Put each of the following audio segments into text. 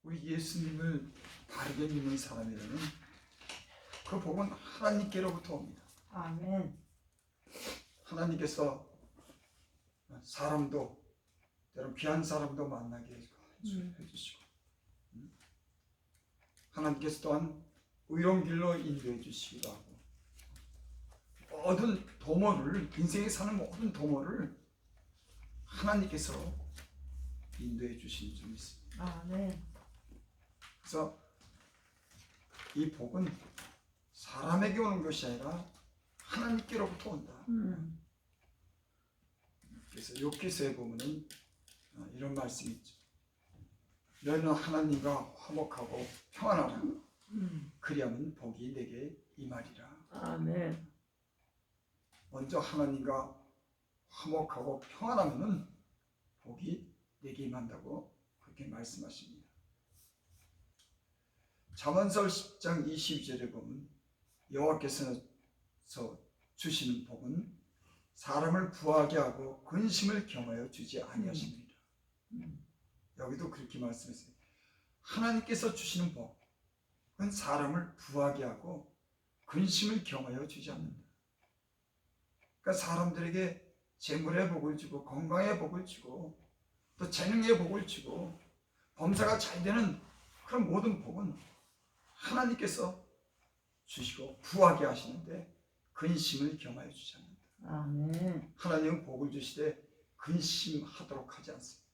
우리 예수님을 바르게 믿는 사람이라면 그 복은 하나님께로부터 옵니다. 아멘. 하나님께서 사람도 때론 귀한 사람도 만나게 해주시고 하나님께서 또한 의로운 길로 인도해 주시기도 하고 모든 도모를 인생에 사는 모든 도모를 하나님께서 인도해 주시는 줄 믿습니다. 아멘. 그래서 이 복은 사람에게 오는 것이 아니라 하나님께로부터 온다. 그래서 욥기서에 보면은 이런 말씀이 있죠. 너희는 하나님과 화목하고 평안하라. 그리하면 복이 내게 임하리라. 아멘. 먼저 하나님과 화목하고 평안하면은 복이 내게 임한다고 그렇게 말씀하십니다. 잠언서 10장 22절에 보면 여호와께서 주시는 복은 사람을 부하게 하고 근심을 겸하여 주지 아니하십니다. 여기도 그렇게 말씀했어요. 하나님께서 주시는 복은 사람을 부하게 하고 근심을 겸하여 주지 않는다. 그러니까 사람들에게 재물의 복을 주고 건강의 복을 주고 또 재능의 복을 주고 범사가 잘 되는 그런 모든 복은 하나님께서 주시고 부하게 하시는데 근심을 겸하여 주지 않는다. 아멘. 하나님은 복을 주시되 근심하도록 하지 않습니다.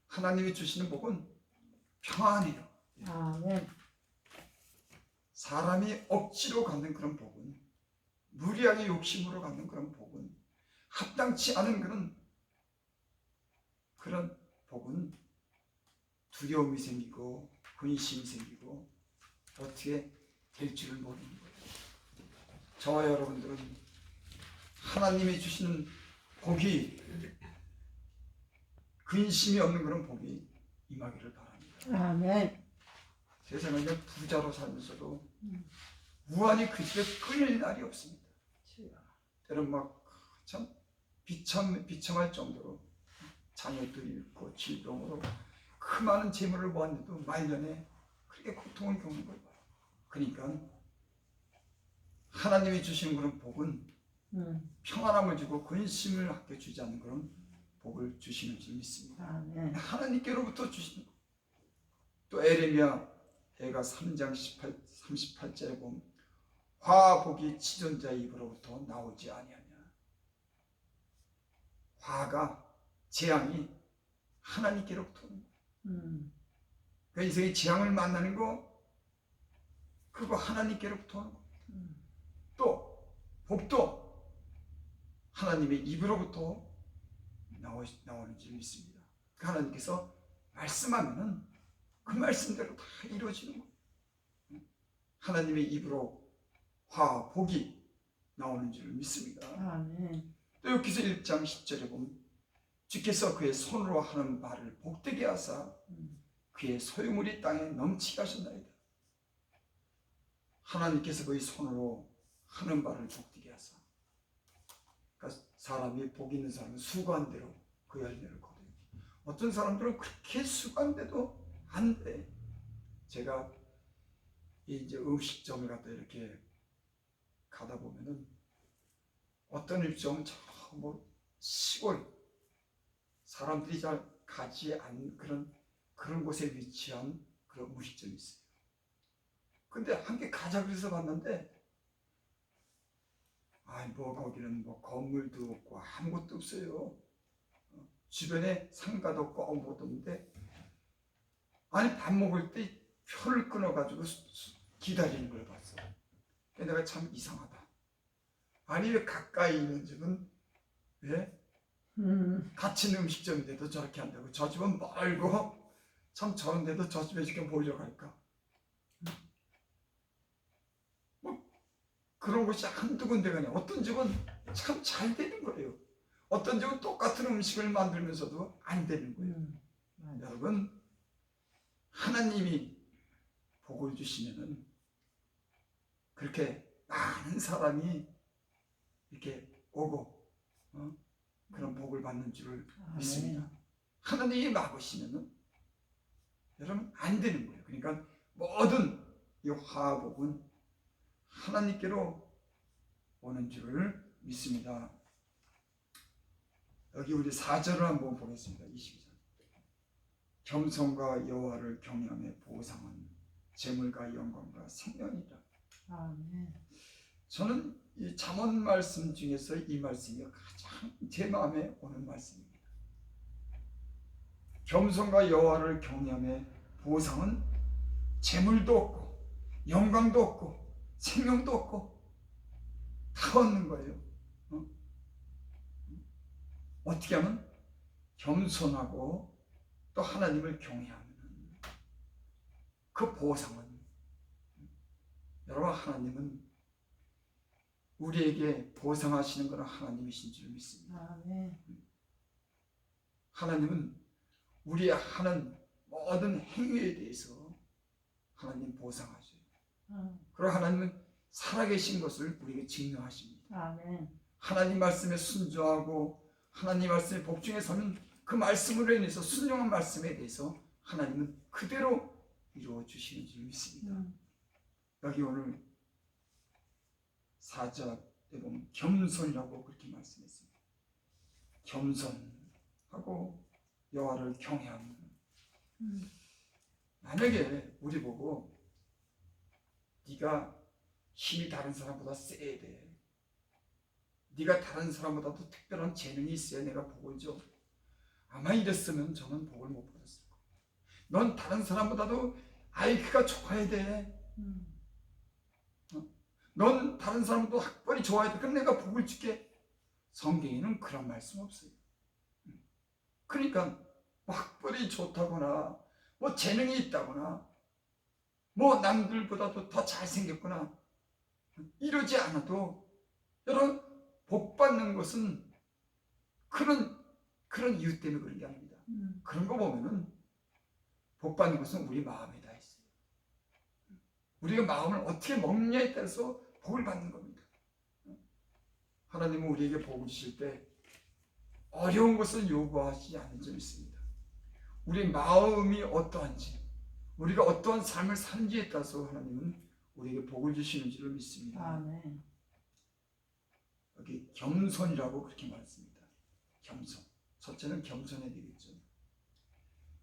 하나님이 주시는 복은 평안이에요. 아멘. 사람이 억지로 갖는 그런 복은, 무리하게 욕심으로 갖는 그런 복은, 합당치 않은 그런 복은 두려움이 생기고 근심이 생기고 어떻게 될 줄을 모르는 거예요. 저와 여러분들은 하나님이 주시는 복이 근심이 없는 그런 복이 임하기를 바랍니다. 아멘. 세상에 부자로 살면서도 무한히 그 집에 끊일 날이 없습니다. 때론 막 참 비참할 정도로 자녀들이 있고 질병으로 그 많은 재물을 모았는데도 말년에 그렇게 고통을 겪는 걸 봐요. 그러니까 하나님이 주시는 그런 복은 평안함을 주고 근심을 갖게 주지 않는 그런 복을 주시는 줄 믿습니다. 아멘. 하나님께로부터 주시는 것. 또 에레미야가 3장 38절에 보면 화복이 치존자의 입으로부터 나오지 아니하냐. 화가 재앙이 하나님께로부터 오는 거예요. 그러니까 인생의 재앙을 만나는 거 그거 하나님께로부터 오는 겁니다. 또 복도 하나님의 입으로부터 나오는 줄 믿습니다. 그 하나님께서 말씀하면은 그 말씀대로 다 이루어지는 거예요. 하나님의 입으로 화, 복이 나오는 줄 믿습니다. 아멘. 또 여기서 1장 10절에 보면 주께서 그의 손으로 하는 바를 복되게 하사 그의 소유물이 땅에 넘치게 하셨나이다. 하나님께서 그의 손으로 하는 바를 복되게 하사. 그러니까 사람이 복 있는 사람은 수고한 대로 그 열매를 거둬요. 어떤 사람들은 그렇게 수고한데도 안 돼. 제가 이제 음식점을 갔다 이렇게 가다 보면은 어떤 음식점은 저 뭐 시골 사람들이 잘 가지 않는 그런 곳에 위치한 그런 음식점이 있어요. 근데 한 개 가자 그래서 봤는데 뭐 거기는 뭐 건물도 없고 아무것도 없어요. 주변에 상가도 없고 아무것도 없는데 아니 밥 먹을 때 표를 끊어가지고 기다리는 걸 봤어. 내가 참 이상하다. 아니 왜 가까이 있는 집은 왜 같이 있는 음식점인데도 저렇게 한다고 저 집은 멀고 참 저런데도 저 집에 지금 보려고 할까. 뭐 그런 곳이 한두 군데가 아니라 어떤 집은 참 잘 되는 거예요. 어떤 집은 똑같은 음식을 만들면서도 안 되는 거예요. 여러분 하나님이 복을 주시면은 그렇게 많은 사람이 이렇게 오고 그런 복을 받는 줄을 믿습니다. 하나님이 막으시면은 여러분 안 되는 거예요. 그러니까 모든 이 화복은 하나님께로 오는 줄을 믿습니다. 여기 우리 4절을 한번 보겠습니다. 22절. 겸손과 여호와를 경외함의 보상은 재물과 영광과 생명이라. 아멘. 저는 이 잠언 말씀 중에서 이 말씀이 가장 제 마음에 오는 말씀입니다. 겸손과 여호와를 경외함의 보상은 재물도 없고 영광도 없고 생명도 없고 다 얻는 거예요. 어떻게 하면 겸손하고 또 하나님을 경외하면 그 보상은, 여러분 하나님은 우리에게 보상하시는 것은 하나님이신 줄 믿습니다. 아멘. 하나님은 우리 하는 모든 행위에 대해서 하나님 보상하셔요. 그리고 하나님은 살아계신 것을 우리에게 증명하십니다. 아멘. 하나님 말씀에 순종하고 하나님 말씀에 복종해 서는 그 말씀으로 인해서 순종한 말씀에 대해서 하나님은 그대로 이루어 주시는 줄 믿습니다. 여기 오늘 4절에 보면 겸손이라고 그렇게 말씀했습니다. 겸손하고 여호와를 경외하는. 만약에 우리 보고 네가 힘이 다른 사람보다 세야 돼, 네가 다른 사람보다도 특별한 재능이 있어야 내가 복을 줘, 아마 이랬으면 저는 복을 못 받았을 거예요. 넌 다른 사람보다도 IQ가 좋아야 돼, 넌 다른 사람보다 학벌이 좋아야 돼, 그럼 내가 복을 줄게. 성경에는 그런 말씀 없어요. 그러니까 뭐 학벌이 좋다거나 뭐 재능이 있다거나 뭐 남들보다도 더 잘생겼거나 이러지 않아도 여러분 복 받는 것은 그런 이유 때문에 그런 게 아닙니다. 그런 거 보면은 복 받는 것은 우리 마음에 다 있어요. 우리가 마음을 어떻게 먹느냐에 따라서 복을 받는 겁니다. 하나님은 우리에게 복을 주실 때 어려운 것을 요구하지 않는 점이 있습니다. 우리 마음이 어떠한지, 우리가 어떠한 삶을 사는지에 따라서 하나님은 우리에게 복을 주시는 줄을 믿습니다. 아멘. 여기 겸손이라고 그렇게 말했습니다. 겸손. 첫째는 겸손해야 되겠죠.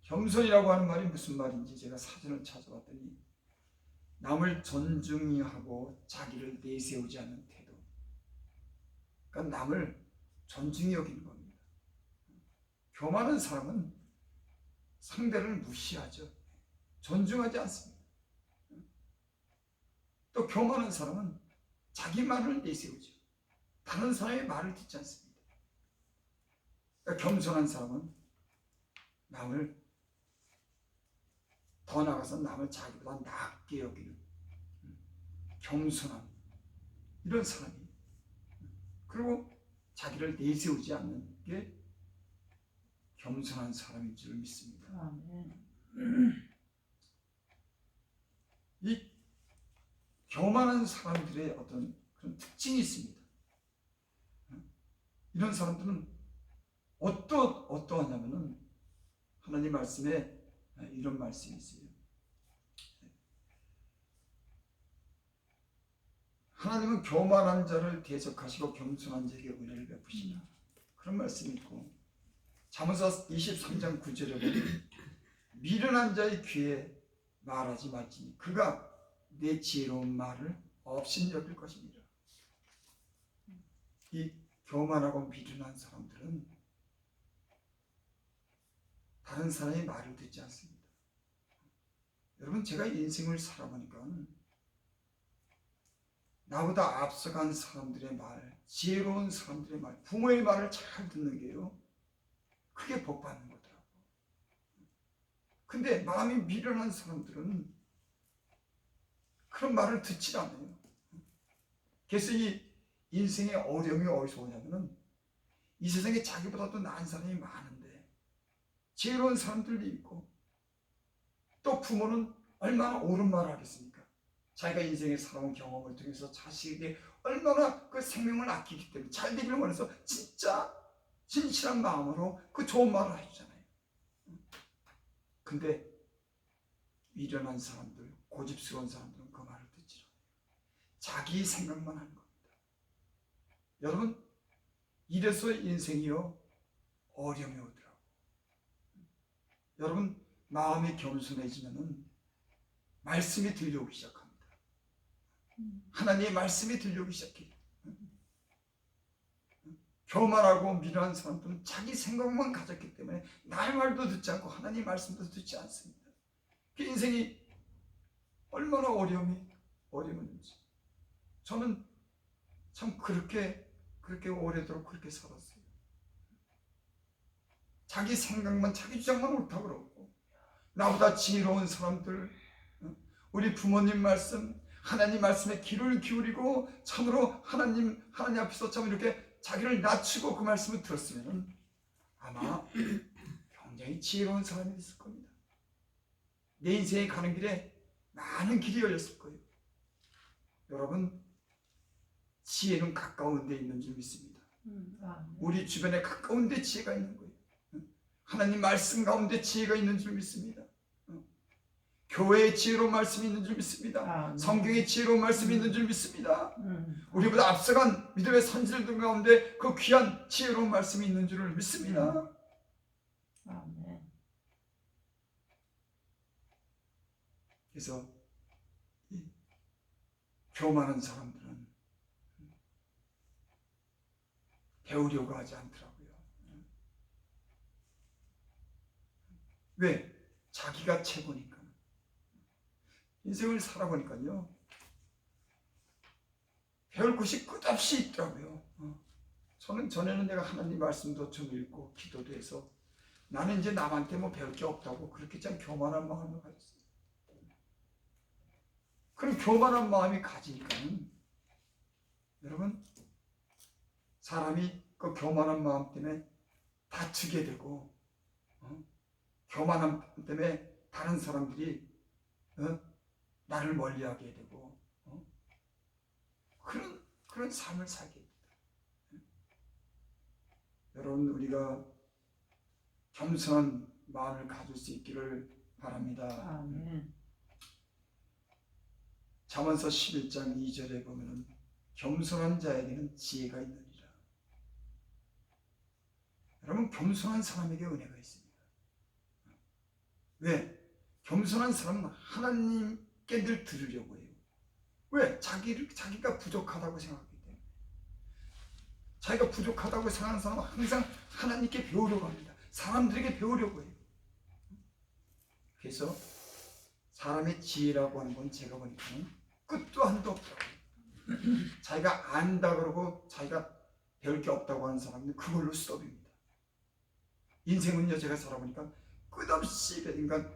겸손이라고 하는 말이 무슨 말인지 제가 사전을 찾아봤더니 남을 존중히 하고 자기를 내세우지 않는 태도. 그러니까 남을 존중히 여기는 겁니다. 교만한 사람은 상대를 무시하죠. 존중하지 않습니다. 또 교만한 사람은 자기 말을 내세우죠. 다른 사람의 말을 듣지 않습니다. 그러니까 겸손한 사람은 남을, 더 나아가서 남을 자기보다 낮게 여기는 겸손한 이런 사람이, 그리고 자기를 내세우지 않는 게 겸손한 사람인 줄 믿습니다. 아멘. 이 교만한 사람들의 어떤 그런 특징이 있습니다. 이런 사람들은 어떠하냐면은 하나님 말씀에 이런 말씀이 있어요. 하나님은 교만한 자를 대적하시고 겸손한 자에게 은혜를 베푸시다. 그런 말씀이 있고, 잠언서 23장 9절에 보면 미련한 자의 귀에 말하지 말지니 그가 내 지혜로운 말을 없인 여길 것입니다. 이 교만하고 미련한 사람들은 다른 사람의 말을 듣지 않습니다. 여러분, 제가 인생을 살아보니까 나보다 앞서간 사람들의 말, 지혜로운 사람들의 말, 부모의 말을 잘 듣는 게요, 그게 복 받는 거더라고. 근데 마음이 미련한 사람들은 그런 말을 듣지 않아요. 그래서 이 인생의 어려움이 어디서 오냐면은 이 세상에 자기보다도 나은 사람이 많은데 지혜로운 사람들도 있고, 또 부모는 얼마나 옳은 말을 하겠습니까? 자기가 인생에 살아온 경험을 통해서 자식에게 얼마나 그 생명을 아끼기 때문에 잘 되기를 원해서 진짜 진실한 마음으로 그 좋은 말을 해주잖아요. 근데 미련한 사람들, 고집스러운 사람들은 그 말을 듣지 않아요. 자기 생각만 하는 겁니다. 여러분, 이래서 인생이요 어려움이 오더라고. 여러분, 마음이 겸손해지면은 말씀이 들려오기 시작합니다. 하나님의 말씀이 들려오기 시작해요. 교만하고 미련한 사람들은 자기 생각만 가졌기 때문에 나의 말도 듣지 않고 하나님 말씀도 듣지 않습니다. 그 인생이 얼마나 어려운지. 저는 참 그렇게 오래도록 그렇게 살았어요. 자기 생각만, 자기 주장만 옳다고 그러고, 나보다 지혜로운 사람들, 우리 부모님 말씀, 하나님 말씀에 귀를 기울이고 참으로 하나님 앞에서 참 이렇게 자기를 낮추고 그 말씀을 들었으면 아마 굉장히 지혜로운 사람이 됐을 겁니다. 내 인생에 가는 길에 많은 길이 열렸을 거예요. 여러분, 지혜는 가까운 데 있는 줄 믿습니다. 우리 주변에 가까운 데 지혜가 있는 거예요. 하나님 말씀 가운데 지혜가 있는 줄 믿습니다. 교회의 지혜로운 말씀이 있는 줄 믿습니다. 성경의 지혜로운 말씀이 있는 줄 믿습니다. 우리보다 앞서간 믿음의 선지자들 가운데 그 귀한 지혜로운 말씀이 있는 줄을 믿습니다. 그래서 이 교만한 사람들은 배우려고 하지 않더라고요. 왜? 자기가 최고니까. 인생을 살아보니까요, 배울 곳이 끝없이 있더라고요. 저는 전에는 내가 하나님 말씀도 좀 읽고 기도도 해서 나는 이제 남한테 뭐 배울 게 없다고 그렇게 참 교만한 마음을 가졌어요. 그런 교만한 마음이 가지니까는 여러분, 사람이 그 교만한 마음 때문에 다치게 되고, 교만함 때문에 다른 사람들이 나를 멀리하게 되고, 그런 삶을 살게 됩니다. 여러분, 우리가 겸손한 마음을 가질 수 있기를 바랍니다. 아멘. 잠언서 11장 2절에 보면은 겸손한 자에게는 지혜가 있느니라. 여러분, 겸손한 사람에게 은혜가 있습니다. 왜? 겸손한 사람은 하나님께 늘 들으려고 해요. 왜? 자기가 부족하다고 생각하기 때문에. 자기가 부족하다고 생각하는 사람은 항상 하나님께 배우려고 합니다. 사람들에게 배우려고 해요. 그래서 사람의 지혜라고 하는 건 제가 보니까는 끝도 한도 없더라고요. 자기가 안다 그러고 자기가 배울 게 없다고 하는 사람은 그걸로 스톱입니다. 인생은요, 제가 살아보니까 끝없이 그러니까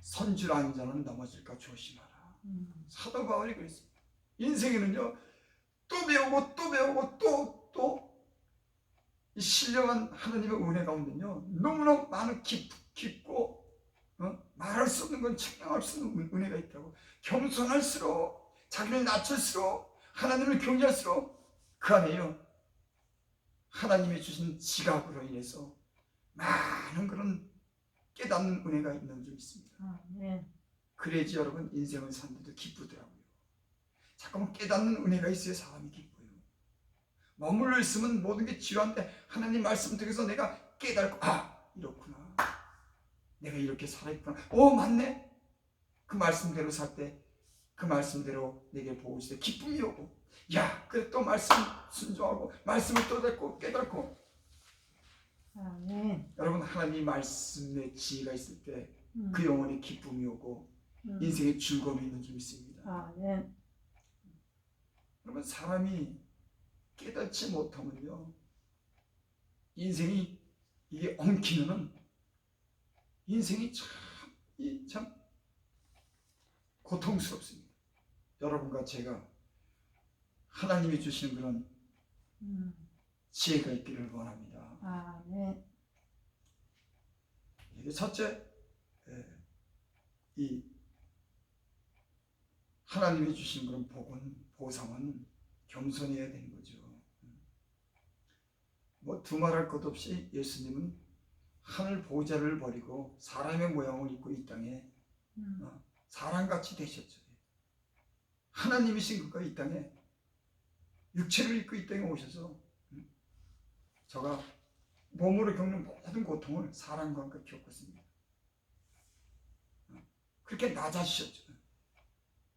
선줄 아는 자는 넘어질까 조심하라. 사도 바울이 그랬어요. 인생에는요, 또 배우고 또 배우고 또 이 신령한 하나님의 은혜 가운데는요, 너무나 많은 깊고 말할 수 없는 건 측량할 수 없는 은혜가 있다고. 겸손할수록, 자기를 낮출수록, 하나님을 경외할수록 그 안에요, 하나님이 주신 지각으로 인해서 많은 그런 깨닫는 은혜가 있는 줄 믿습니다. 그래야지 여러분, 인생을 사는데도 기쁘더라고요. 잠깐만 깨닫는 은혜가 있어야 사람이 기뻐요. 머물러 있으면 모든 게 지루한데 하나님 말씀 통해서 내가 깨닫고, 이렇구나, 내가 이렇게 살아있구나, 맞네, 그 말씀대로 살 때 그 말씀대로 내게 보여줄 때 기쁨이 오고, 그래 또 말씀 순종하고 말씀을 또 듣고 깨닫고. 아멘. 여러분, 하나님 말씀에 지혜가 있을 때 그 영혼에 기쁨이 오고 인생에 즐거움이 있는 줄 믿습니다. 아멘. 여러분, 사람이 깨닫지 못하면요, 인생이 이게 엉키면은 인생이 참 고통스럽습니다. 여러분과 제가 하나님이 주시는 그런 지혜가 있기를 원합니다. 아멘. 첫째, 이 하나님이 주신 그런 보상은 겸손해야 되는 거죠. 뭐 두말할 것 없이 예수님은 하늘 보좌를 버리고 사람의 모양을 입고 이 땅에 사람같이 되셨죠. 하나님이신 그가 이 땅에 육체를 입고 이 땅에 오셔서 저가 몸으로 겪는 모든 고통을 사람과 함께 겪었습니다. 그렇게 낮아지셨죠.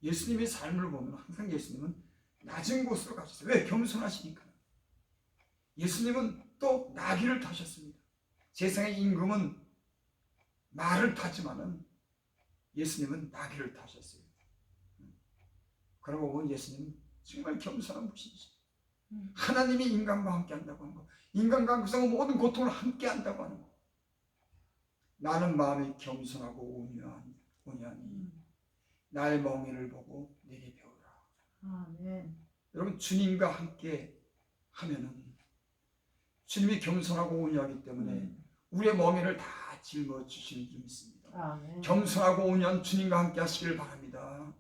예수님의 삶을 보면 항상 예수님은 낮은 곳으로 가셨어요. 왜? 겸손하시니까. 예수님은 또 나귀를 타셨습니다. 세상의 임금은 말을 타지만은 예수님은 나귀를 타셨어요. 그러고 보면 예수님은 정말 겸손한 분이시죠. 하나님이 인간과 함께 한다고 하는 거, 인간과 그 모든 고통을 함께 한다고 하는 거. 나는 마음이 겸손하고 온유하니 나의 멍에를 보고 내게 배우라. 아멘. 여러분, 주님과 함께 하면은 주님이 겸손하고 온유하기 때문에 우리의 멍에를 다 짊어지시는 줄 믿습니다. 아멘. 겸손하고 온유한 주님과 함께 하시길 바랍니다.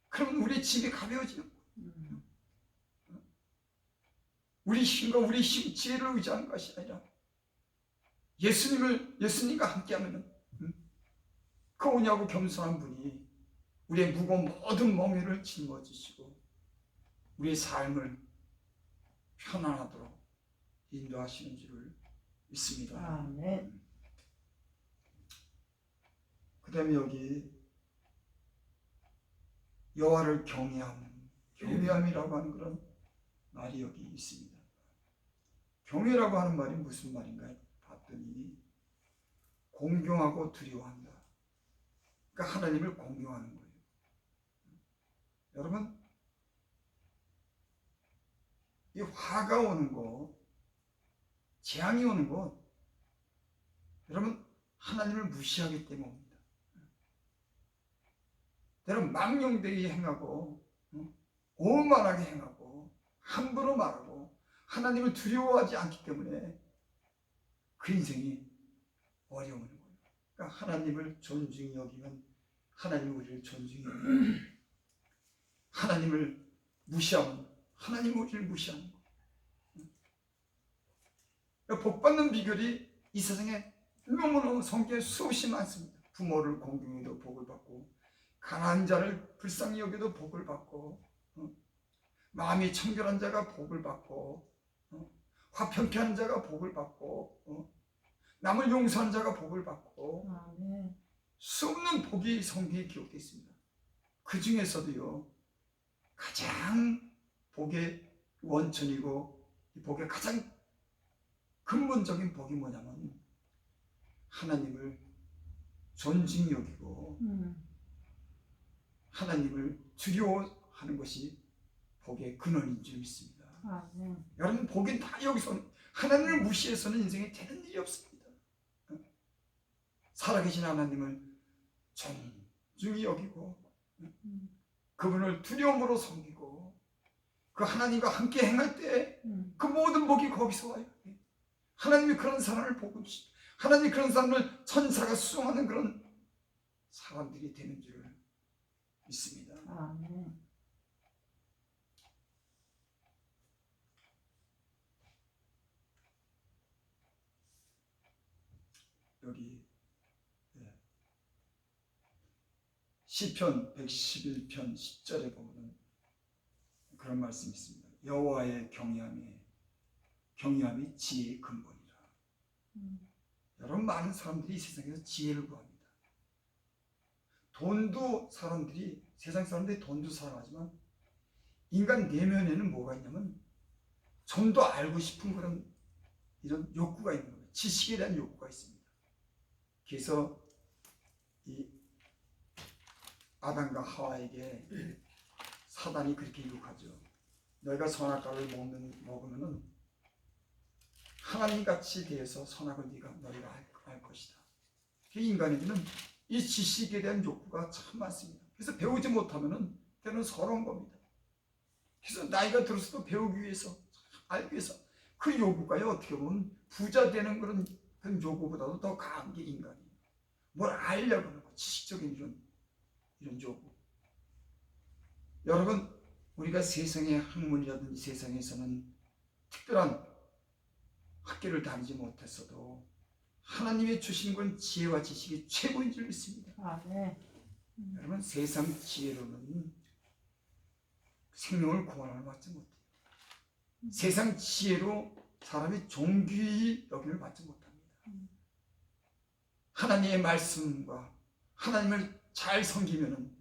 그러면 우리의 짐이 가벼워지는 거예요. 우리 힘과 우리 지혜를 의지하는 것이 아니라 예수님과 함께 하면은 그 온유하고 겸손한 분이 우리의 무거운 모든 멍에를 짊어지시고 우리의 삶을 편안하도록 인도하시는 줄을 믿습니다. 아멘. 그 다음에 여기 여호와를 경외함이라고 하는 그런 말이 여기 있습니다. 경외라고 하는 말이 무슨 말인가 봤더니 공경하고 두려워한다. 그러니까 하나님을 공경하는 거예요. 여러분, 이 화가 오는 거, 재앙이 오는 거, 여러분 하나님을 무시하기 때문입니다. 여러분 망령되게 행하고 오만하게 행하고 함부로 말하고 하나님을 두려워하지 않기 때문에 그 인생이 어려운 거예요. 그러니까 하나님을 존중히 여기면 하나님이 우리를 존중히 여기고 하나님을 무시하면 하나님이 우리를 무시하는 거예요. 그러니까 복받는 비결이 이 세상에 너무너무 성경에 수없이 많습니다. 부모를 공경해도 복을 받고 가난한 자를 불쌍히 여겨도 복을 받고 마음이 청결한 자가 복을 받고 화평케 하는 자가 복을 받고 남을 용서하는 자가 복을 받고 아멘. 수없는 복이 성경에 기록되어 있습니다. 그 중에서도요 가장 복의 원천이고 이 복의 가장 근본적인 복이 뭐냐면 하나님을 존중히 여기고 하나님을 두려워하는 것이 복의 근원인 줄 믿습니다. 아멘. 여러분 복은 다 여기서 하나님을 무시해서는 인생에 되는 일이 없습니다. 살아계신 하나님을 존중히 여기고 그분을 두려움으로 섬기고 그 하나님과 함께 행할 때 그 모든 복이 거기서 와요. 하나님이 그런 사람을 보고 주시고 하나님이 그런 사람을 천사가 수송하는 그런 사람들이 되는 줄 믿습니다. 아멘. 여기 시편 111편 10절에 보면 그런 말씀이 있습니다. 여호와의 경외함이 지혜의 근본이라. 여러분 많은 사람들이 이 세상에서 지혜를 구합니다. 세상 사람들이 돈도 사랑하지만 인간 내면에는 뭐가 있냐면 좀 더 알고 싶은 그런 이런 욕구가 있는 거예요. 지식에 대한 욕구가 있습니다. 그래서 이 아담과 하와에게 사단이 그렇게 유혹하죠. 너희가 선악과를 먹으면은 하나님같이 되어서 선악을 너희가 알 것이다. 인간에게는 이 지식에 대한 욕구가 참 많습니다. 그래서 배우지 못하면은 때로는 서러운 겁니다. 그래서 나이가 들어서도 배우기 위해서, 알기 위해서 그 요구가요 어떻게 보면 부자 되는 그런 요구보다도 더 강한 게 인간이에요. 뭘 알려고 하는 거, 지식적인 이런 요구. 여러분 우리가 세상의 학문이라든지 세상에서는 특별한 학교를 다니지 못했어도 하나님이 주신 건 지혜와 지식이 최고인 줄 믿습니다. 아멘. 여러분 세상 지혜로는 생명을 구원을 받지 못해요. 세상 지혜로 사람이 존귀히 여김을 받지 못합니다. 하나님의 말씀과 하나님을 잘 섬기면은,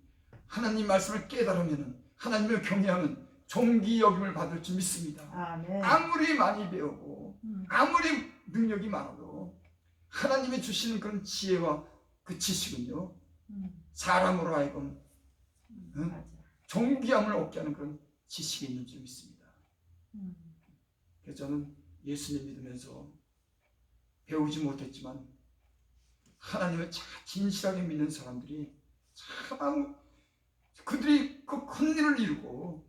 하나님 말씀을 깨달으면은, 하나님을 경외하면 존귀 여김을 받을 줄 믿습니다. 아멘. 아무리 많이 배우고 아무리 능력이 많아도 하나님이 주시는 그런 지혜와 그 지식은요, 사람으로 하여금 맞아. 존귀함을 얻게 하는 그런 지식이 있는 줄 믿습니다. 그래서 저는 예수님 믿으면서 배우지 못했지만 하나님을 진실하게 믿는 사람들이 참 그들이 그 큰 일을 이루고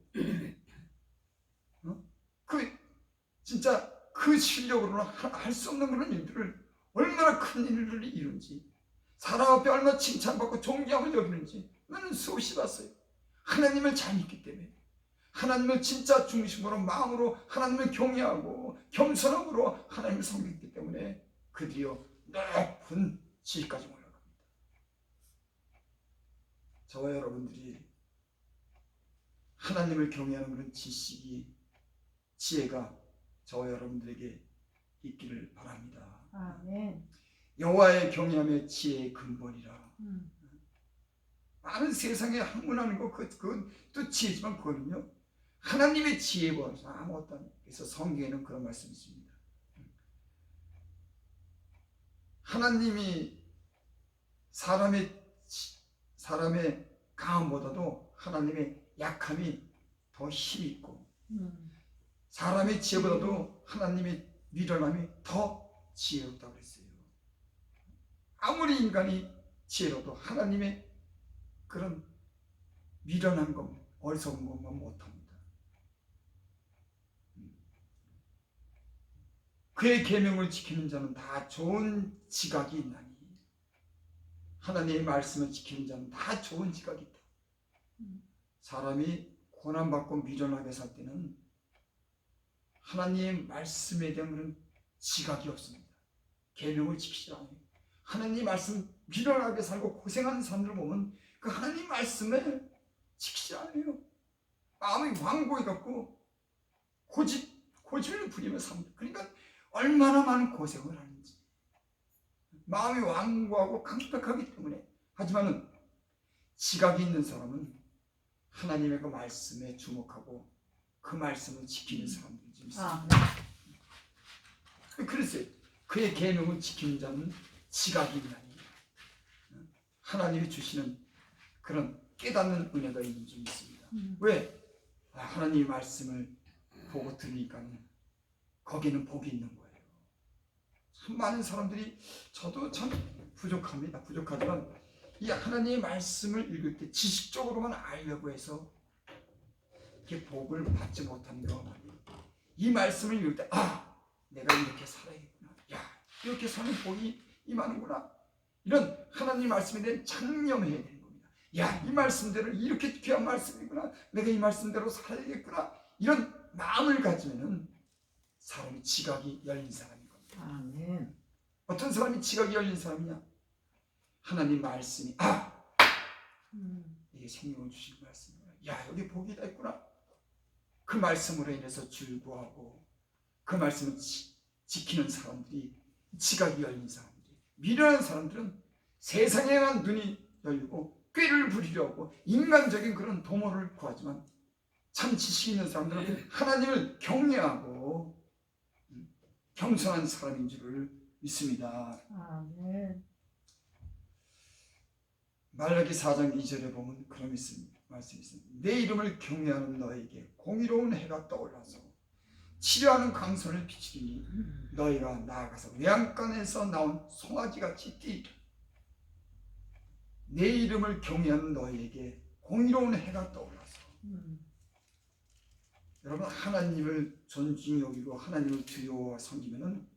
그 진짜 그 실력으로는 할 수 없는 그런 일들을 얼마나 큰 일을 이룬지, 사람 앞에 얼마나 칭찬받고 존경함을 여기는지 나는 수없이 봤어요. 하나님을 잘 믿기 때문에, 하나님을 진짜 중심으로 마음으로 하나님을 경외하고 겸손함으로 하나님을 섬기기 때문에 그들이요 높은 지위까지 올라갑니다. 저와 여러분들이 하나님을 경외하는 그런 지혜가 저와 여러분들에게 있기를 바랍니다. 아멘. 여호와의 경외함의 지혜의 근본이라. 많은 세상에 학문하는 거 그것도 지혜지만 그거는요 하나님의 지혜에 보아서 아무것도 아니에요. 그래서 성경에는 그런 말씀이 있습니다. 하나님이 사람의 강함보다도 하나님의 약함이 더 힘이 있고, 사람의 지혜보다도 하나님의 미련함이 더 지혜롭다고 그랬어요. 아무리 인간이 지혜로도 하나님의 그런 미련한 것, 어리석은 것만 못합니다. 그의 계명을 지키는 자는 다 좋은 지각이 있나니, 하나님의 말씀을 지키는 자는 다 좋은 지각이 있다. 사람이 고난받고 미련하게 살 때는 하나님의 말씀에 대한 그런 지각이 없습니다. 계명을 지키지 않아요. 하나님 말씀 미련하게 살고 고생하는 사람들을 보면 그 하나님 말씀을 지키지 않아요. 마음이 완고해 갖고 고집을 부리며 삽니다. 그러니까 얼마나 많은 고생을 하는지. 마음이 완고하고 강팍하기 때문에. 하지만은 지각이 있는 사람은 하나님의 그 말씀에 주목하고 그 말씀을 지키는 사람들이 있습니다. 그랬어요. 그의 계명을 지키는 자는 지각이 있나니, 하나님이 주시는 그런 깨닫는 은혜가 있는 줄 믿습니다. 왜? 하나님의 말씀을 보고 들으니까 거기는 복이 있는 거예요. 참 많은 사람들이, 저도 참 부족합니다. 부족하지만 이 하나님의 말씀을 읽을 때 지식적으로만 알려고 해서 이렇게 복을 받지 못하는 경우가 많아요. 이 말씀을 읽을 때 내가 이렇게 살아야겠구나, 이렇게 사는 복이 임하는구나, 이런 하나님 말씀에 대한 창념해야 되는 겁니다. 이 말씀대로 이렇게 귀한 말씀이구나, 내가 이 말씀대로 살아야겠구나, 이런 마음을 가지면은 사람이 지각이 열린 사람인 겁니다. 아멘. 어떤 사람이 지각이 열린 사람이냐? 하나님 말씀이 이게 생명을 주신 말씀이구나, 여기 복이 다 있구나, 그 말씀으로 인해서 즐거워하고 그 말씀을 지키는 사람들이 지각이 열린 사람들이, 미련한 사람들은 세상에만 눈이 열리고 꾀를 부리려고 인간적인 그런 도모를 구하지만, 참 지식 있는 사람들은 하나님을 경외하고 겸손한 사람인 줄을 믿습니다. 아멘. 말라기 4장 2절에 보면 그런 말씀이 있습니다. 내 이름을 경외하는 너에게 공의로운 해가 떠올라서 치료하는 강선을 비치리니 너희가 나아가서 외양간에서 나온 송아지같이 뛰리라. 내 이름을 경외하는 너희에게 공의로운 해가 떠올라서. 여러분, 하나님을 존중히 여기고 하나님을 두려워 섬기면은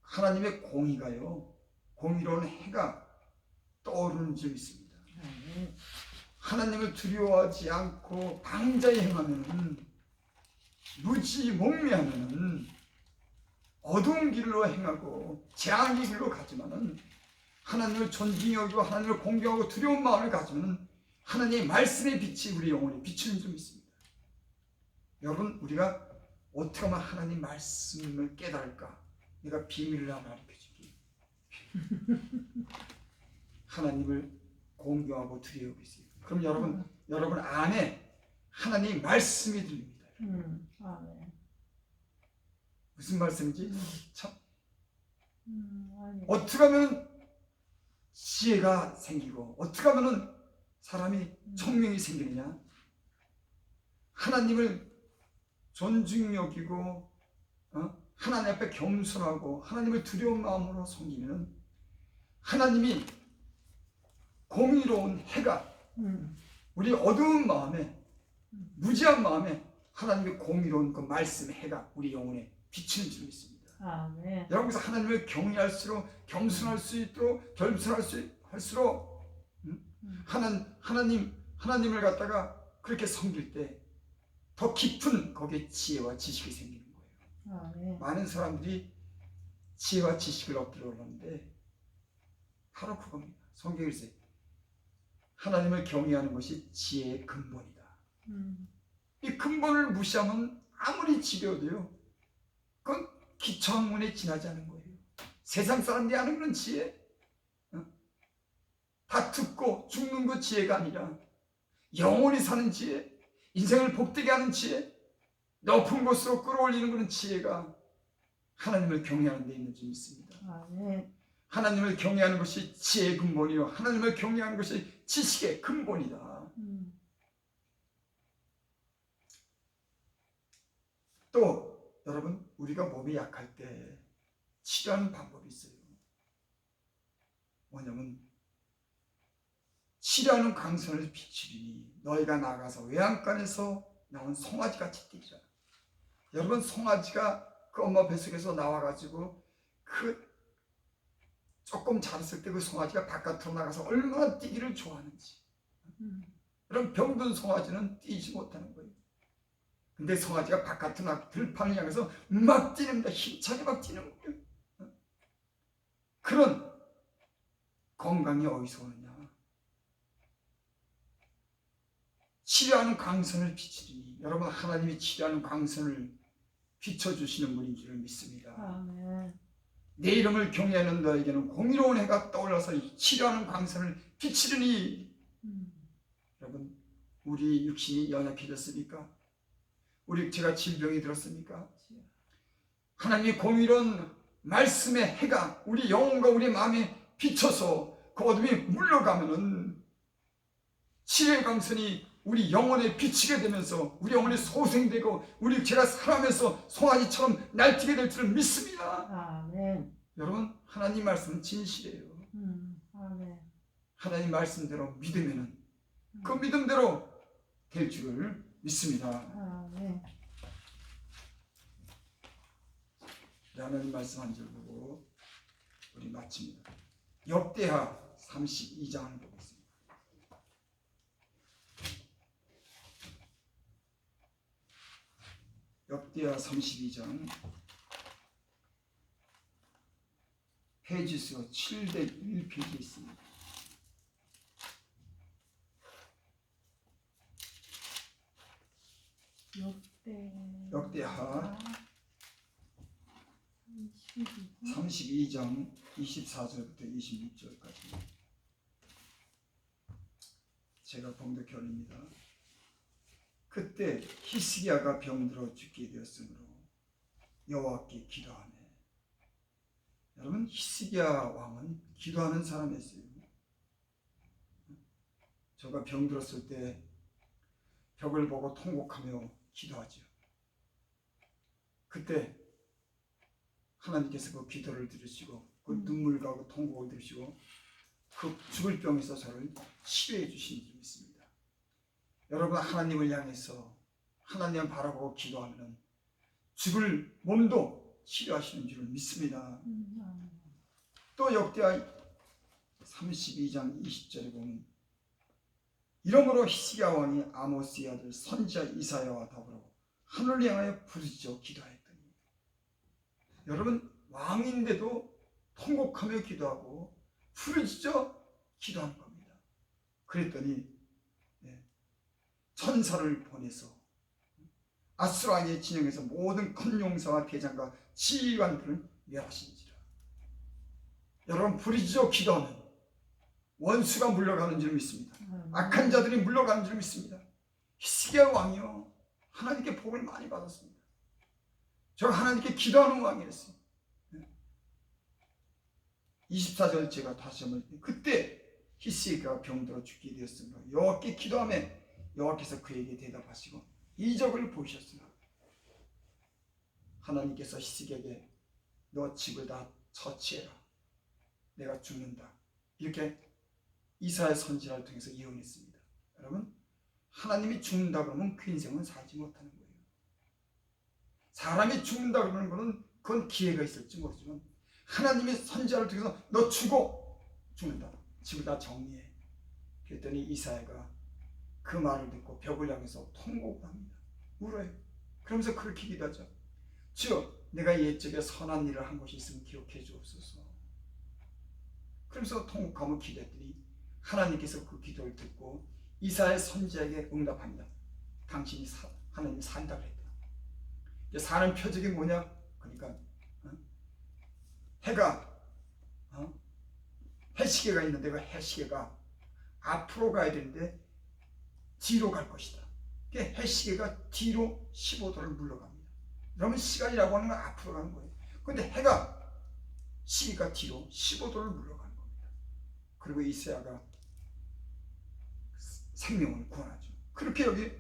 하나님의 공의가요, 공의로운 해가 떠오르는 줄 있습니다. 하나님을 두려워하지 않고 방자히 행하면은, 무지몽매하면은 어두운 길로 행하고 재앙의 길로 가지만은, 하나님을 존중히 여기고 하나님을 공경하고 두려운 마음을 가지면 하나님의 말씀의 빛이 우리 영혼에 비추는 줄 믿습니다. 여러분, 우리가 어떻게 하면 하나님 말씀을 깨달을까? 내가 비밀을 하나 알려줄게요. 하나님을 공경하고 두려워하고 있어요. 그럼 여러분 안에 하나님 말씀이 들립니다. 아멘. 무슨 말씀인지 참 아멘. 어떻게 하면 지혜가 생기고 어떻게 하면 사람이 총명이 생기느냐? 하나님을 존중 여기고 하나님 앞에 겸손하고 하나님을 두려운 마음으로 섬기면 하나님이 공의로운 해가 우리 어두운 마음에 무지한 마음에 하나님의 공의로운 그 말씀의 해가 우리 영혼에 비치는 줄 믿습니다. 아멘. 여러분께서 하나님을 경외할수록 겸손할 수 있도록 할수록 하나님을 갖다가 그렇게 섬길 때 더 깊은 거기에 지혜와 지식이 생기는 거예요. 아멘. 많은 사람들이 지혜와 지식을 얻기로 하는데 바로 그겁니다. 성경에 있어요. 하나님을 경외하는 것이 지혜의 근본이다. 이 근본을 무시하면 아무리 지혜도요, 그건 기초학문에 지나지 않은 거예요. 세상 사람들이 아는 그런 지혜, 다 듣고 죽는 그 지혜가 아니라 영원히 사는 지혜, 인생을 복되게 하는 지혜, 높은 곳으로 끌어올리는 그런 지혜가 하나님을 경외하는 데 있는 줄 믿습니다. 아멘. 하나님을 경외하는 것이 지혜의 근본이요, 하나님을 경외하는 것이 지식의 근본이다. 또 여러분, 우리가 몸이 약할 때 치료하는 방법이 있어요. 뭐냐면 치료하는 강선을 비추리니 너희가 나가서 외양간에서 나온 송아지같이 뛰리라. 여러분, 송아지가 그 엄마 뱃속에서 나와가지고 그 조금 자랐을 때 그 송아지가 바깥으로 나가서 얼마나 뛰기를 좋아하는지. 그럼 병든 송아지는 뛰지 못하는 거예요. 근데 송아지가 바깥으로 나가 들판을 향해서 막 뛰는다. 힘차게 막 뛰는 거예요. 그런 건강이 어디서 오느냐? 치료하는 광선을 비추리니, 여러분, 하나님이 치료하는 광선을 비춰주시는 분인 줄 믿습니다. 아멘. 내 이름을 경외하는 너에게는 공의로운 해가 떠올라서 치료하는 광선을 비치르니. 여러분, 우리 육신이 연약해졌습니까? 제가 질병이 들었습니까? 하나님의 공의로운 말씀의 해가 우리 영혼과 우리 마음에 비쳐서 그 어둠이 물러가면은 치료의 광선이 우리 영혼에 비치게 되면서 우리 영혼이 소생되고 제가 살아면서 송아지처럼 날뛰게 될 줄 믿습니다. 아멘. 여러분, 하나님 말씀은 진실이에요. 아멘. 하나님 말씀대로 믿으면 그 믿음대로 될 줄을 믿습니다. 아멘. 하나님 말씀 한 절 보고 우리 마칩니다. 역대하 32장을 보겠습니다. 역대하 32장 페이지 수가 701페이지에 있습니다. 역대하 32장 24절부터 26절까지 제가 봉독해 올립니다. 그때 히스기야가 병들어 죽게 되었으므로 여호와께 기도하며, 여러분, 히스기야 왕은 기도하는 사람이었어요. 저가 병들었을 때 벽을 보고 통곡하며 기도하죠. 그때 하나님께서 그 기도를 들으시고 그 눈물과 그 통곡을 들으시고 그 죽을 병에서 저를 치료해 주신 줄 믿습니다. 여러분, 하나님을 향해서 하나님을 바라보고 기도하면 죽을 몸도 치료하시는 줄 믿습니다. 또 역대하 32장 20절에 보면, 이러므로 히스기야 왕이 아모스의 아들 선지자 이사야와 더불어 하늘을 향하여 부르짖어 기도하였더니, 여러분, 왕인데도 통곡하며 기도하고 부르짖어 기도하는 겁니다. 그랬더니 천사를 보내서 아수라의 진영에서 모든 큰 용사와 대장과 지휘관들을 멸하신지라. 여러분, 부르짖어 기도하면 원수가 물러가는 줄 믿습니다. 악한 자들이 물러가는 줄 믿습니다. 히스기야 왕이요, 하나님께 복을 많이 받았습니다. 저 하나님께 기도하는 왕이었어요. 24절 제가 다시 한번, 그때 히스기야가 병들어 죽게 되었습니다. 여호와께 기도하며 여호와께서 그에게 대답하시고 이적을 보이셨으나 하나님께서 히스기야에게 너 집을 다 처치해라, 내가 죽는다, 이렇게 이사야 선지자를 통해서 예언했습니다. 여러분, 하나님이 죽는다 그러면 그 인생은 살지 못하는 거예요. 사람이 죽는다 그러는 것은 그건 기회가 있을지 모르지만 하나님의 선지자를 통해서 너 죽는다, 집을 다 정리해. 그랬더니 이사야가 그 말을 듣고 벽을 향해서 통곡을 합니다. 울어요. 그러면서 그렇게 기도하죠. 주여, 내가 옛적에 선한 일을 한 것이 있으면 기억해 주옵소서. 그러면서 통곡하며 기도했더니 하나님께서 그 기도를 듣고 이사야 선지자에게 응답합니다. 당신이 하나님이 산다고 했다. 사는 표적이 뭐냐? 그러니까 해가 해시계가 있는데 그 해시계가 앞으로 가야 되는데 뒤로 갈 것이다. 해시계가 뒤로 15도를 물러갑니다. 그러면 시간이라고 하는 건 앞으로 가는 거예요. 그런데 시계가 뒤로 15도를 물러가는 겁니다. 그리고 이사야가 생명을 구원하죠. 그렇게 여기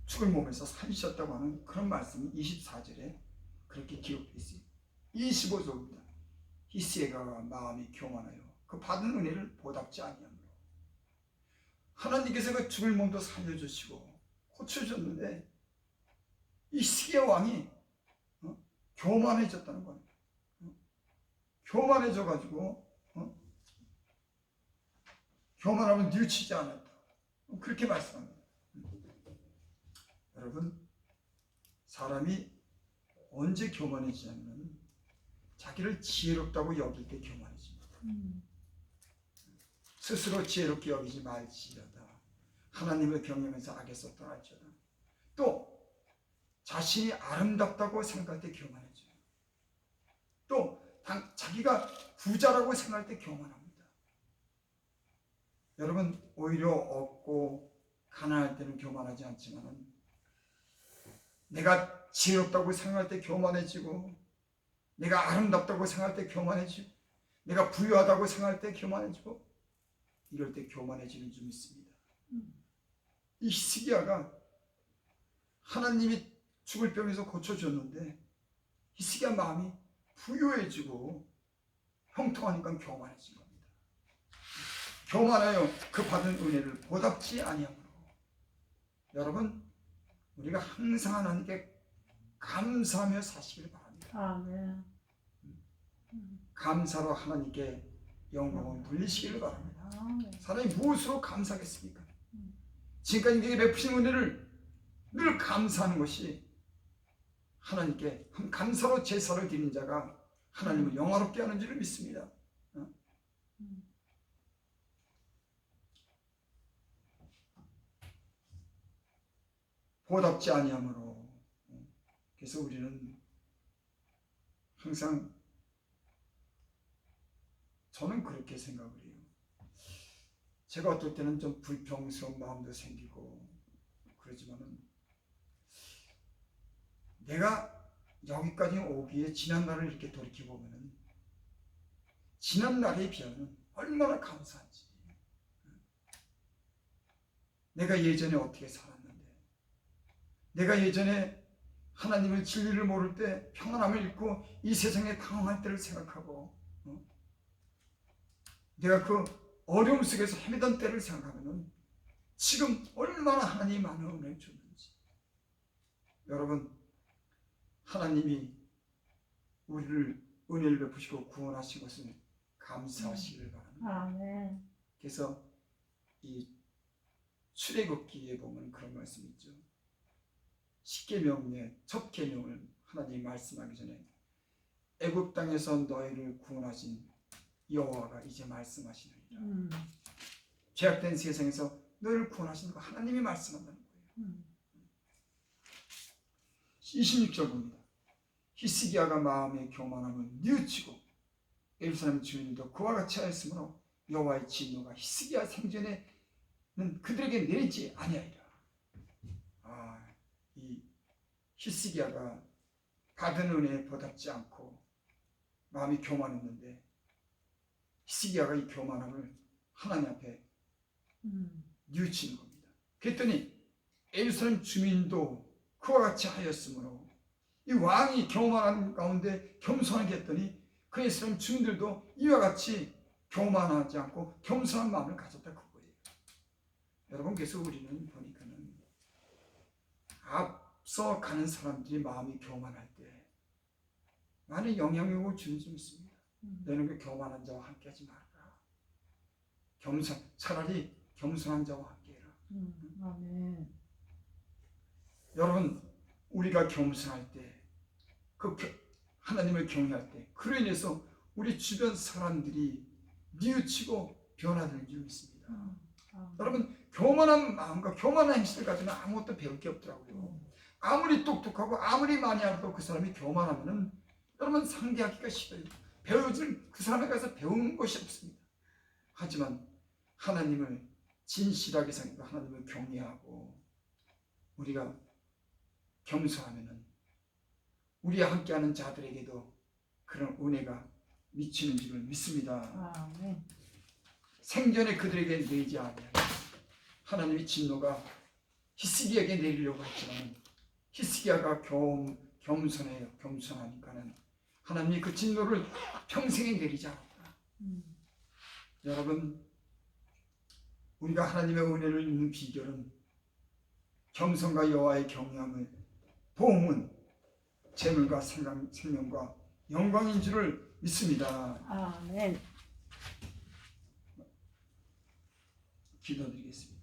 죽을 몸에서 살리셨다고 하는 그런 말씀이 24절에 그렇게 기록되어 있어요. 25절입니다. 히스기야가 마음이 교만하여 그 받은 은혜를 보답지 아니하므로. 하나님께서 그 죽을 몸도 살려주시고 고쳐주셨는데 이 히스기야 왕이 교만해졌다는 거예요. 교만해져가지고 교만하면 뉘우치지 않았다, 그렇게 말씀합니다. 여러분, 사람이 언제 교만해지냐면 자기를 지혜롭다고 여길 때 교만해집니다. 스스로 지혜롭게 여기지 말지어다. 하나님을 경외하면서 악에서 떠날지어다. 또 자신이 아름답다고 생각할 때 교만해져요. 또 자기가 부자라고 생각할 때 교만합니다. 여러분, 오히려 없고 가난할 때는 교만하지 않지만 내가 지혜롭다고 생각할 때 교만해지고, 내가 아름답다고 생각할 때 교만해지고, 내가 부유하다고 생각할 때 교만해지고, 이럴 때 교만해지는 줄 믿습니다. 이 히스기야가 하나님이 죽을 병에서 고쳐줬는데 히스기야 마음이 부유해지고 형통하니까 교만해진 겁니다. 교만하여 그 받은 은혜를 보답지 아니하므로. 여러분, 우리가 항상 하나님께 감사하며 사시길 바랍니다. 아멘. 감사로 하나님께 영광을 돌리시기를 바랍니다. 아멘. 사람이 무엇으로 감사하겠습니까? 지금까지 우리에게 베푸신 은혜를 늘 감사하는 것이 하나님께 감사로 제사를 드리는 자가 하나님을 영화롭게 하는 줄을 믿습니다. 보답지 아니하므로. 그래서 우리는 항상, 저는 그렇게 생각을 해요. 제가 어떨 때는 좀 불평스러운 마음도 생기고 그러지만은 내가 여기까지 오기에 지난 날을 이렇게 돌이켜보면은 지난 날에 비하면 얼마나 감사한지. 내가 예전에 어떻게 살았는데, 내가 예전에 하나님의 진리를 모를 때 평안함을 잃고 이 세상에 당황할 때를 생각하고, 내가 그 어려움 속에서 헤매던 때를 생각하면 지금 얼마나 하나님이 많은 은혜를 줬는지. 여러분, 하나님이 우리를 은혜를 베푸시고 구원하신 것을 감사하시기를 바랍니다. 아멘. 그래서 이 출애굽기에 보면 그런 말씀이 있죠. 십계명의 첫 계명을 하나님이 말씀하기 전에 애굽 땅에서 너희를 구원하신 여호와가 이제 말씀하시느니라. 음. 죄악된 세상에서 너를 구원하시는 거 하나님이 말씀한다는 거예요. 음. 26절 봅니다. 히스기야가 마음에 교만함을 뉘우치고 예루살렘 주민도 그와 같이 하였으므로 여호와의 진노가 히스기야 생전에는 그들에게 내리지 아니하리라. 이 히스기야가 받은 은혜에 보답지 않고 마음이 교만했는데 히스기야가 이 교만함을 하나님 앞에 뉘우치는 겁니다. 그랬더니 예루살렘 주민도 그와 같이 하였으므로 이 왕이 교만한 가운데 겸손하게 했더니 그 예루살렘 주민들도 이와 같이 교만하지 않고 겸손한 마음을 가졌다 그거예요. 여러분, 그래서 우리는 보니까는 앞서 가는 사람들이 마음이 교만할 때 많은 영향력을 주는 점 있습니다. 너는 그 교만한 자와 함께하지 말아라. 차라리 겸손한 자와 함께해라. 아멘. 여러분, 우리가 겸손할 때, 하나님을 경외할 때, 그로 인해서 우리 주변 사람들이 뉘우치고 변화되는 줄 믿습니다. 여러분, 교만한 마음과 교만한 행실을 가지면 아무것도 배울 게 없더라고요. 아무리 똑똑하고 아무리 많이 알아도 그 사람이 교만하면은 여러분 상대하기가 싫어요. 배워줄 그 사람에 가서 배우는 것이 없습니다. 하지만 하나님을 진실하게 생각하고 하나님을 경외하고 우리가 겸손하면은 우리와 함께하는 자들에게도 그런 은혜가 미치는 줄을 믿습니다. 아멘. 생전에 그들에게 내리지 아니하니 하나님의 진노가 히스기야에게 내리려고 했지만 히스기야가 겸손해요. 겸손하니까는 하나님이 그 진노를 평생에 내리지 않았다. 여러분, 우리가 하나님의 은혜를 입는 비결은 겸손과 여호와의 경외함을 보응은 재물과 생명과 영광인 줄을 믿습니다. 아멘. 기도드리겠습니다.